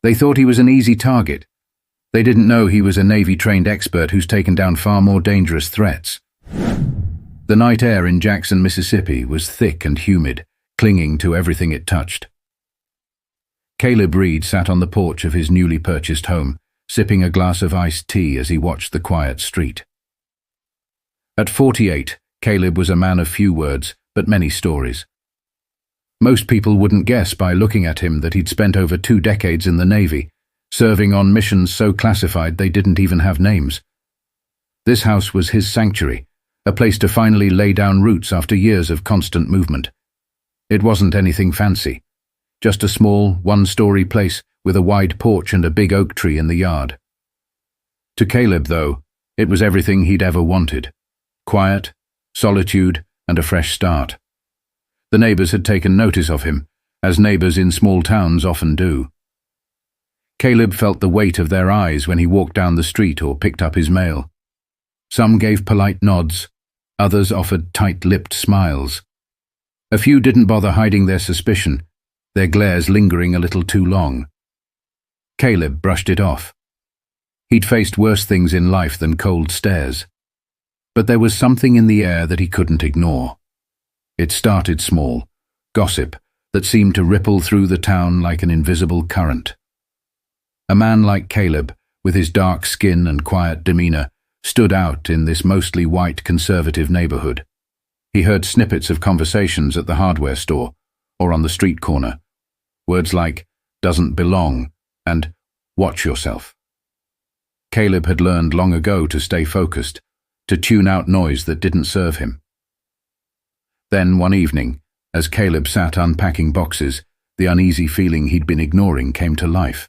They thought he was an easy target. They didn't know he was a Navy-trained expert who's taken down far more dangerous threats. The night air in Jackson, Mississippi was thick and humid, clinging to everything it touched. Caleb Reed sat on the porch of his newly purchased home, sipping a glass of iced tea as he watched the quiet street. At 48, Caleb was a man of few words, but many stories. Most people wouldn't guess by looking at him that he'd spent over 2 decades in the Navy, serving on missions so classified they didn't even have names. This house was his sanctuary, a place to finally lay down roots after years of constant movement. It wasn't anything fancy, just a small, one-story place with a wide porch and a big oak tree in the yard. To Caleb, though, it was everything he'd ever wanted. Quiet, solitude, and a fresh start. The neighbors had taken notice of him, as neighbors in small towns often do. Caleb felt the weight of their eyes when he walked down the street or picked up his mail. Some gave polite nods, others offered tight-lipped smiles. A few didn't bother hiding their suspicion, their glares lingering a little too long. Caleb brushed it off. He'd faced worse things in life than cold stares. But there was something in the air that he couldn't ignore. It started small, gossip that seemed to ripple through the town like an invisible current. A man like Caleb, with his dark skin and quiet demeanor, stood out in this mostly white conservative neighborhood. He heard snippets of conversations at the hardware store or on the street corner. Words like, "doesn't belong," and "watch yourself." Caleb had learned long ago to stay focused, to tune out noise that didn't serve him. Then one evening, as Caleb sat unpacking boxes, the uneasy feeling he'd been ignoring came to life.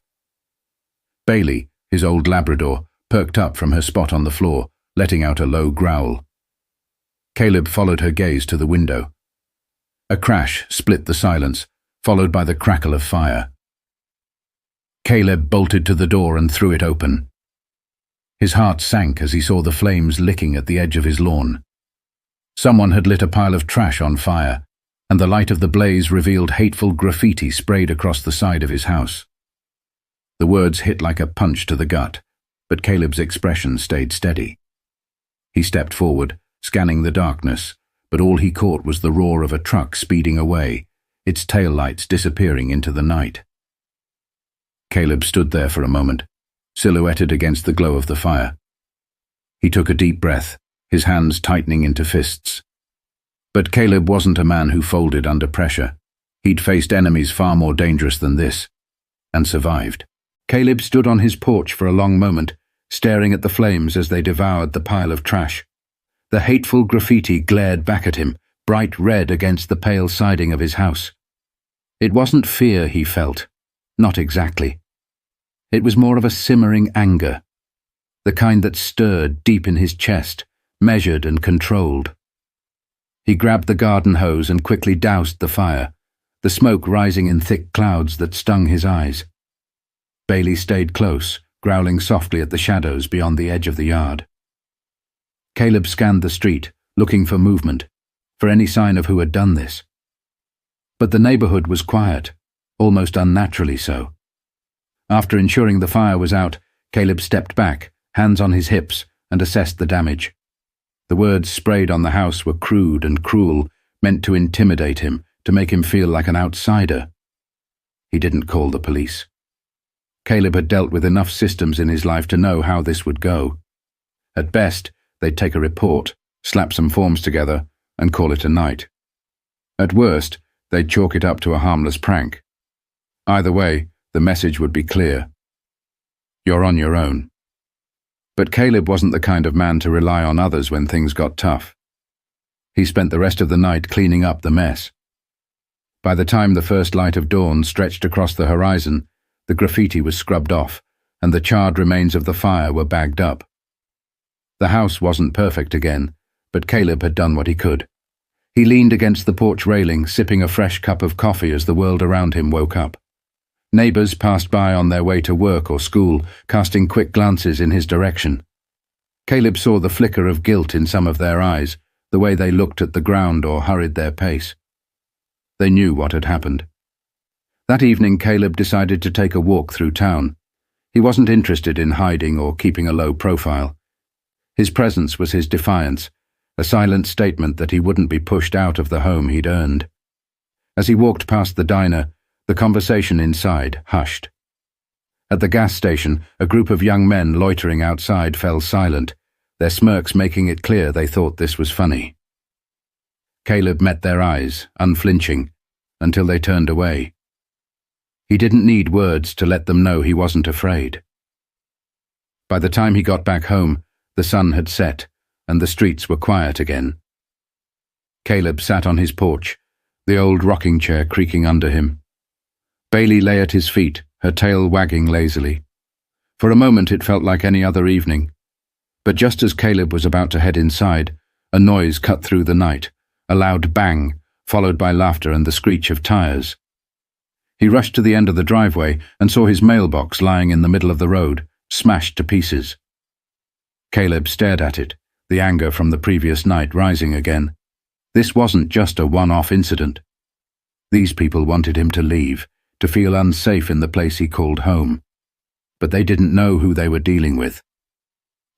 Bailey, his old Labrador, perked up from her spot on the floor, letting out a low growl. Caleb followed her gaze to the window. A crash split the silence, followed by the crackle of fire. Caleb bolted to the door and threw it open. His heart sank as he saw the flames licking at the edge of his lawn. Someone had lit a pile of trash on fire, and the light of the blaze revealed hateful graffiti sprayed across the side of his house. The words hit like a punch to the gut, but Caleb's expression stayed steady. He stepped forward, scanning the darkness, but all he caught was the roar of a truck speeding away, its taillights disappearing into the night. Caleb stood there for a moment, silhouetted against the glow of the fire. He took a deep breath, his hands tightening into fists. But Caleb wasn't a man who folded under pressure. He'd faced enemies far more dangerous than this, and survived. Caleb stood on his porch for a long moment, staring at the flames as they devoured the pile of trash. The hateful graffiti glared back at him, bright red against the pale siding of his house. It wasn't fear he felt, not exactly. It was more of a simmering anger, the kind that stirred deep in his chest, measured and controlled. He grabbed the garden hose and quickly doused the fire, the smoke rising in thick clouds that stung his eyes. Bailey stayed close, growling softly at the shadows beyond the edge of the yard. Caleb scanned the street, looking for movement, for any sign of who had done this. But the neighborhood was quiet, almost unnaturally so. After ensuring the fire was out, Caleb stepped back, hands on his hips, and assessed the damage. The words sprayed on the house were crude and cruel, meant to intimidate him, to make him feel like an outsider. He didn't call the police. Caleb had dealt with enough systems in his life to know how this would go. At best, they'd take a report, slap some forms together, and call it a night. At worst, they'd chalk it up to a harmless prank. Either way, the message would be clear. You're on your own. But Caleb wasn't the kind of man to rely on others when things got tough. He spent the rest of the night cleaning up the mess. By the time the first light of dawn stretched across the horizon, the graffiti was scrubbed off, and the charred remains of the fire were bagged up. The house wasn't perfect again, but Caleb had done what he could. He leaned against the porch railing, sipping a fresh cup of coffee as the world around him woke up. Neighbors passed by on their way to work or school, casting quick glances in his direction. Caleb saw the flicker of guilt in some of their eyes, the way they looked at the ground or hurried their pace. They knew what had happened. That evening, Caleb decided to take a walk through town. He wasn't interested in hiding or keeping a low profile. His presence was his defiance, a silent statement that he wouldn't be pushed out of the home he'd earned. As he walked past the diner, the conversation inside hushed. At the gas station, a group of young men loitering outside fell silent, their smirks making it clear they thought this was funny. Caleb met their eyes, unflinching, until they turned away. He didn't need words to let them know he wasn't afraid. By the time he got back home, the sun had set, and the streets were quiet again. Caleb sat on his porch, the old rocking chair creaking under him. Bailey lay at his feet, her tail wagging lazily. For a moment it felt like any other evening. But just as Caleb was about to head inside, a noise cut through the night, a loud bang, followed by laughter and the screech of tires. He rushed to the end of the driveway and saw his mailbox lying in the middle of the road, smashed to pieces. Caleb stared at it, the anger from the previous night rising again. This wasn't just a one-off incident. These people wanted him to leave, to feel unsafe in the place he called home. But they didn't know who they were dealing with.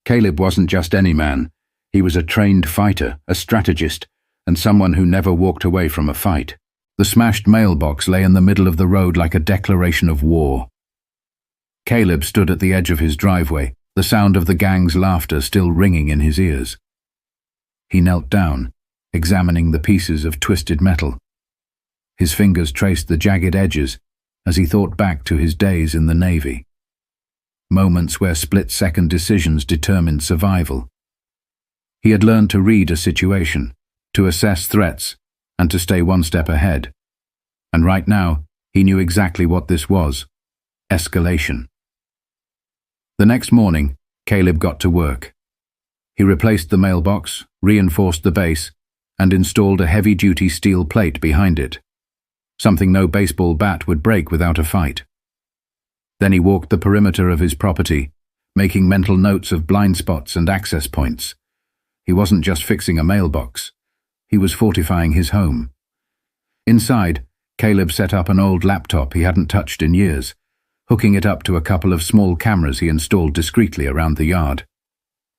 Caleb wasn't just any man. He was a trained fighter, a strategist, and someone who never walked away from a fight. The smashed mailbox lay in the middle of the road like a declaration of war. Caleb stood at the edge of his driveway, the sound of the gang's laughter still ringing in his ears. He knelt down, examining the pieces of twisted metal. His fingers traced the jagged edges as he thought back to his days in the Navy. Moments where split-second decisions determined survival. He had learned to read a situation, to assess threats, and to stay one step ahead. And right now, he knew exactly what this was: escalation. The next morning, Caleb got to work. He replaced the mailbox, reinforced the base, and installed a heavy-duty steel plate behind it, something no baseball bat would break without a fight. Then he walked the perimeter of his property, making mental notes of blind spots and access points. He wasn't just fixing a mailbox. He was fortifying his home. Inside, Caleb set up an old laptop he hadn't touched in years, hooking it up to a couple of small cameras he installed discreetly around the yard.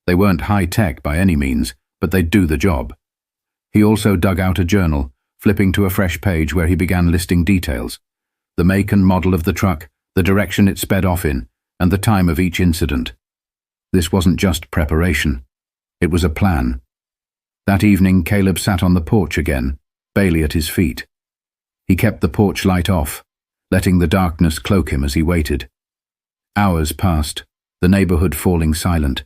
They weren't high-tech by any means, but they'd do the job. He also dug out a journal, flipping to a fresh page where he began listing details: the make and model of the truck, the direction it sped off in, and the time of each incident. This wasn't just preparation. It was a plan. That evening, Caleb sat on the porch again, Bailey at his feet. He kept the porch light off, letting the darkness cloak him as he waited. Hours passed, the neighborhood falling silent.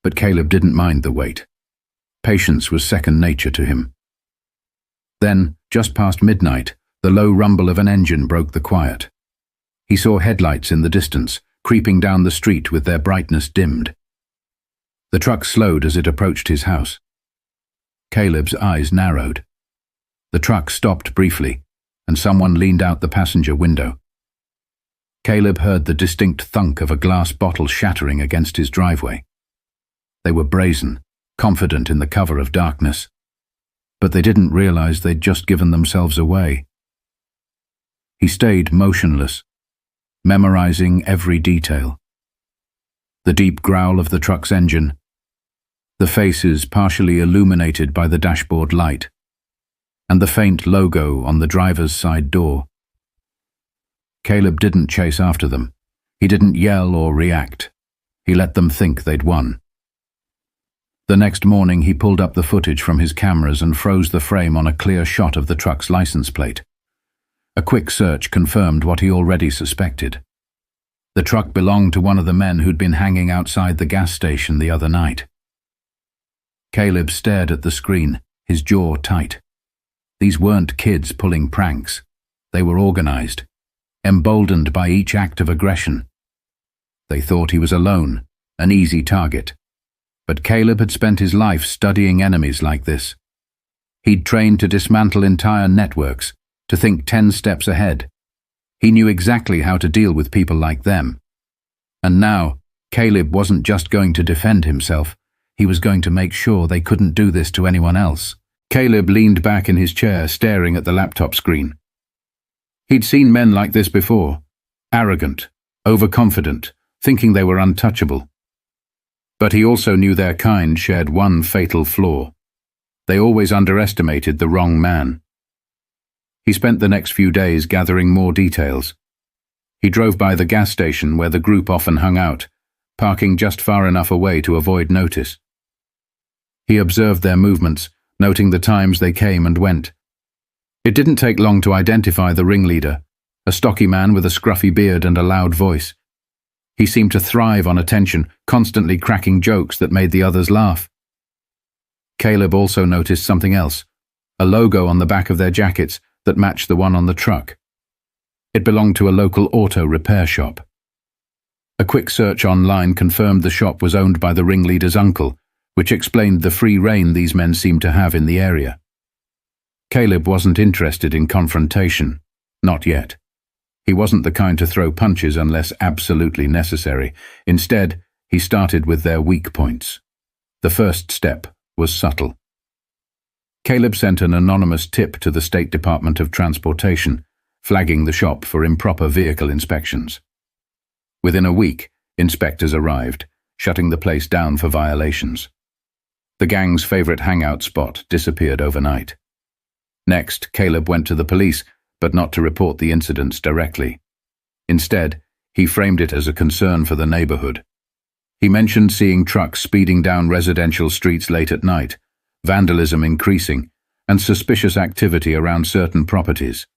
But Caleb didn't mind the wait. Patience was second nature to him. Then, just past midnight, the low rumble of an engine broke the quiet. He saw headlights in the distance, creeping down the street with their brightness dimmed. The truck slowed as it approached his house. Caleb's eyes narrowed. The truck stopped briefly, and someone leaned out the passenger window. Caleb heard the distinct thunk of a glass bottle shattering against his driveway. They were brazen, confident in the cover of darkness. But they didn't realize they'd just given themselves away. He stayed motionless, memorizing every detail. The deep growl of the truck's engine, the faces partially illuminated by the dashboard light, and the faint logo on the driver's side door. Caleb didn't chase after them. He didn't yell or react. He let them think they'd won. The next morning he pulled up the footage from his cameras and froze the frame on a clear shot of the truck's license plate. A quick search confirmed what he already suspected. The truck belonged to one of the men who'd been hanging outside the gas station the other night. Caleb stared at the screen, his jaw tight. These weren't kids pulling pranks. They were organized, emboldened by each act of aggression. They thought he was alone, an easy target. But Caleb had spent his life studying enemies like this. He'd trained to dismantle entire networks, to think 10 steps ahead. He knew exactly how to deal with people like them. And now, Caleb wasn't just going to defend himself, he was going to make sure they couldn't do this to anyone else. Caleb leaned back in his chair, staring at the laptop screen. He'd seen men like this before, arrogant, overconfident, thinking they were untouchable. But he also knew their kind shared one fatal flaw. They always underestimated the wrong man. He spent the next few days gathering more details. He drove by the gas station where the group often hung out, parking just far enough away to avoid notice. He observed their movements, noting the times they came and went. It didn't take long to identify the ringleader, a stocky man with a scruffy beard and a loud voice. He seemed to thrive on attention, constantly cracking jokes that made the others laugh. Caleb also noticed something else, a logo on the back of their jackets that matched the one on the truck. It belonged to a local auto repair shop. A quick search online confirmed the shop was owned by the ringleader's uncle, which explained the free rein these men seemed to have in the area. Caleb wasn't interested in confrontation, not yet. He wasn't the kind to throw punches unless absolutely necessary. Instead, he started with their weak points. The first step was subtle. Caleb sent an anonymous tip to the State Department of Transportation, flagging the shop for improper vehicle inspections. Within a week, inspectors arrived, shutting the place down for violations. The gang's favorite hangout spot disappeared overnight. Next, Caleb went to the police, but not to report the incidents directly. Instead, he framed it as a concern for the neighborhood. He mentioned seeing trucks speeding down residential streets late at night, vandalism increasing, and suspicious activity around certain properties.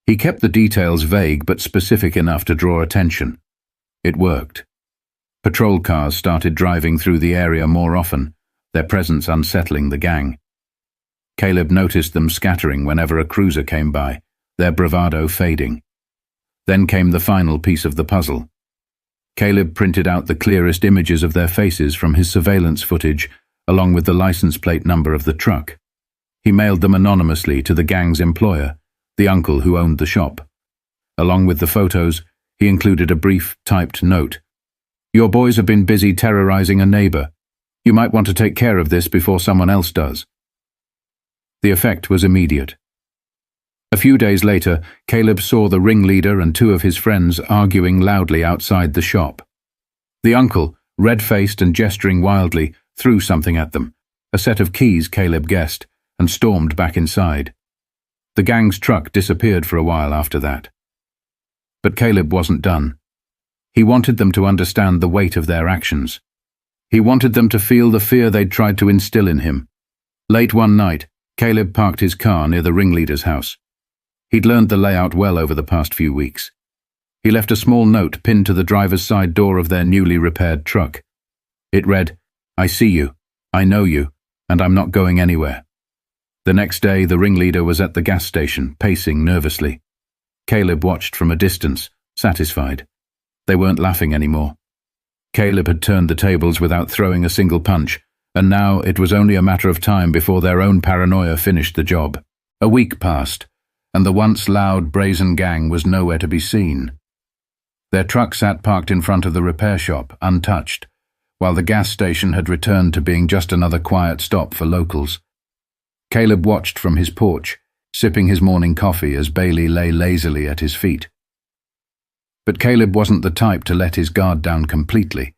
He kept the details vague but specific enough to draw attention. It worked. Patrol cars started driving through the area more often, their presence unsettling the gang. Caleb noticed them scattering whenever a cruiser came by, their bravado fading. Then came the final piece of the puzzle. Caleb printed out the clearest images of their faces from his surveillance footage, along with the license plate number of the truck. He mailed them anonymously to the gang's employer, the uncle who owned the shop. Along with the photos, he included a brief, typed note. "Your boys have been busy terrorizing a neighbor. You might want to take care of this before someone else does." The effect was immediate. A few days later, Caleb saw the ringleader and two of his friends arguing loudly outside the shop. The uncle, red-faced and gesturing wildly, threw something at them, a set of keys, Caleb guessed, and stormed back inside. The gang's truck disappeared for a while after that. But Caleb wasn't done. He wanted them to understand the weight of their actions. He wanted them to feel the fear they'd tried to instill in him. Late one night, Caleb parked his car near the ringleader's house. He'd learned the layout well over the past few weeks. He left a small note pinned to the driver's side door of their newly repaired truck. It read, "I see you, I know you, and I'm not going anywhere." The next day, the ringleader was at the gas station, pacing nervously. Caleb watched from a distance, satisfied. They weren't laughing anymore. Caleb had turned the tables without throwing a single punch, and now it was only a matter of time before their own paranoia finished the job. A week passed, and the once loud, brazen gang was nowhere to be seen. Their truck sat parked in front of the repair shop, untouched, while the gas station had returned to being just another quiet stop for locals. Caleb watched from his porch, sipping his morning coffee as Bailey lay lazily at his feet. But Caleb wasn't the type to let his guard down completely.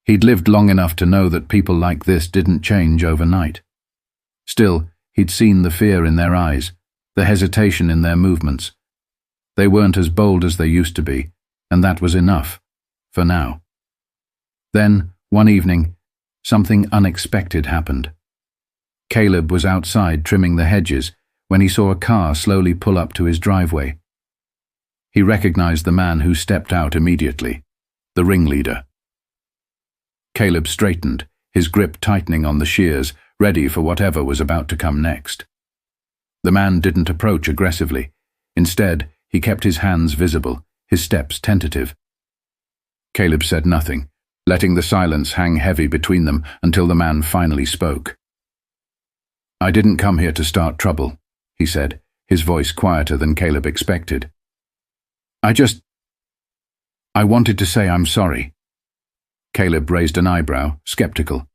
He'd lived long enough to know that people like this didn't change overnight. Still, he'd seen the fear in their eyes, the hesitation in their movements. They weren't as bold as they used to be, and that was enough, for now. Then, one evening, something unexpected happened. Caleb was outside trimming the hedges when he saw a car slowly pull up to his driveway. He recognized the man who stepped out immediately, the ringleader. Caleb straightened, his grip tightening on the shears, ready for whatever was about to come next. The man didn't approach aggressively. Instead, he kept his hands visible, his steps tentative. Caleb said nothing, letting the silence hang heavy between them until the man finally spoke. "I didn't come here to start trouble," he said, his voice quieter than Caleb expected. I wanted to say I'm sorry." Caleb raised an eyebrow, skeptical.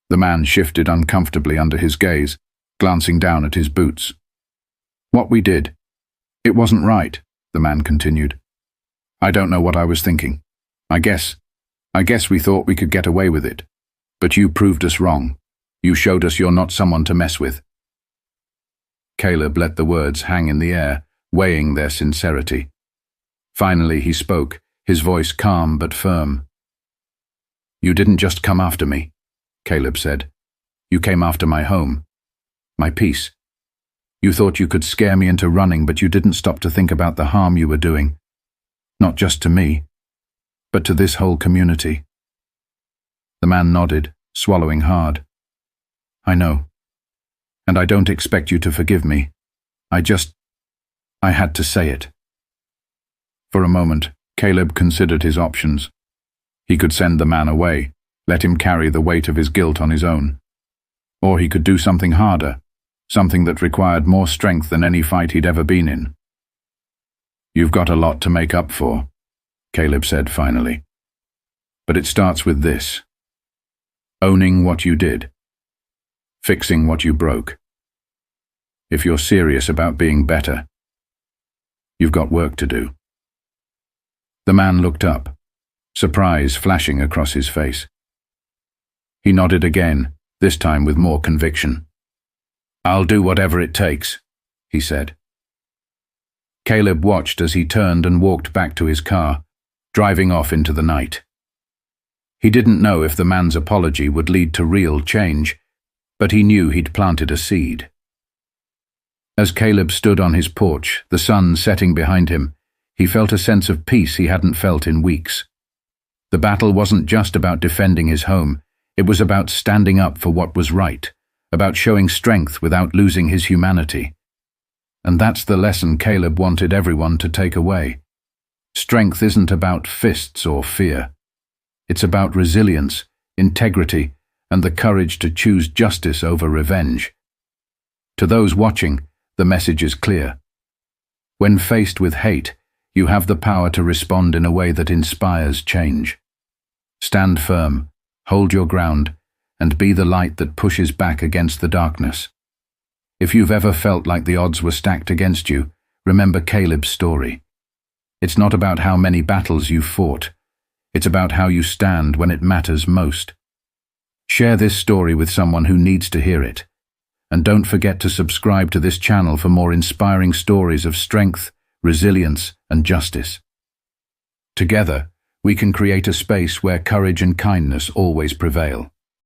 The man shifted uncomfortably under his gaze, glancing down at his boots. "What we did, It wasn't right, the man continued. I don't know what I was thinking. I guess we thought we could get away with it. But you proved us wrong. You showed us you're not someone to mess with. Caleb let the words hang in the air, weighing their sincerity. Finally he spoke, his voice calm but firm. You didn't just come after me, Caleb said. You came after my home, my peace. You thought you could scare me into running, but you didn't stop to think about the harm you were doing. Not just to me, but to this whole community. The man nodded, swallowing hard. I know. And I don't expect you to forgive me. I had to say it. For a moment, Caleb considered his options. He could send the man away, let him carry the weight of his guilt on his own. Or he could do something harder, something that required more strength than any fight he'd ever been in. You've got a lot to make up for, Caleb said finally. But it starts with this. Owning what you did. Fixing what you broke. If you're serious about being better, you've got work to do. The man looked up, surprise flashing across his face. He nodded again, this time with more conviction. I'll do whatever it takes, he said. Caleb watched as he turned and walked back to his car, driving off into the night. He didn't know if the man's apology would lead to real change, but he knew he'd planted a seed. As Caleb stood on his porch, the sun setting behind him, he felt a sense of peace he hadn't felt in weeks. The battle wasn't just about defending his home, it was about standing up for what was right, about showing strength without losing his humanity. And that's the lesson Caleb wanted everyone to take away. Strength isn't about fists or fear. It's about resilience, integrity, and the courage to choose justice over revenge. To those watching, the message is clear. When faced with hate, you have the power to respond in a way that inspires change. Stand firm, hold your ground, and be the light that pushes back against the darkness. If you've ever felt like the odds were stacked against you, remember Caleb's story. It's not about how many battles you've fought. It's about how you stand when it matters most. Share this story with someone who needs to hear it. And don't forget to subscribe to this channel for more inspiring stories of strength, resilience, and justice. Together, we can create a space where courage and kindness always prevail.